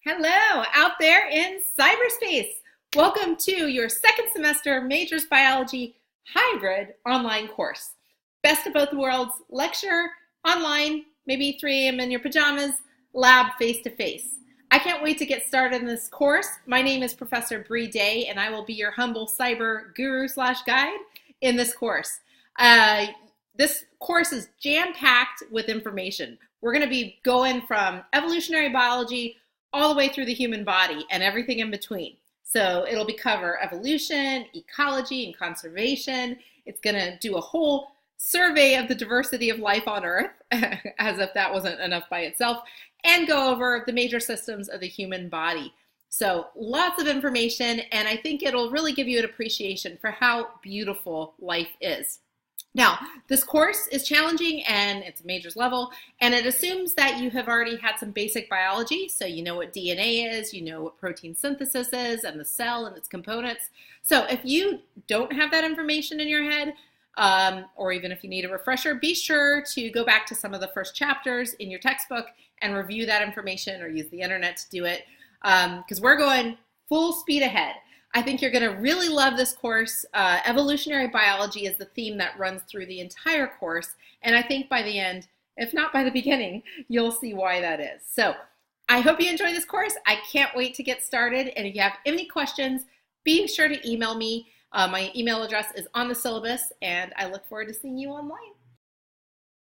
Hello, out there in cyberspace. Welcome to your second semester Majors Biology hybrid online course. Best of both worlds, lecture online, maybe 3 a.m. in your pajamas, lab face-to-face. I can't wait to get started in this course. My name is Professor Bree Day, and I will be your humble cyber guru / guide in this course. This course is jam-packed with information. We're going to be going from evolutionary biology all the way through the human body and everything in between. So it'll be cover evolution, ecology, and conservation. It's going to do a whole survey of the diversity of life on Earth, as if that wasn't enough by itself, and go over the major systems of the human body. So lots of information, and I think it'll really give you an appreciation for how beautiful life is. Now, this course is challenging and it's a majors level, and it assumes that you have already had some basic biology, so you know what DNA is, you know what protein synthesis is, and the cell and its components. So if you don't have that information in your head, or even if you need a refresher, be sure to go back to some of the first chapters in your textbook and review that information or use the internet to do it, because we're going full speed ahead. I think you're going to really love this course. Evolutionary biology is the theme that runs through the entire course, and I think by the end, if not by the beginning, you'll see why that is. So I hope you enjoy this course. I can't wait to get started, and if you have any questions, be sure to email me. My email address is on the syllabus, and I look forward to seeing you online.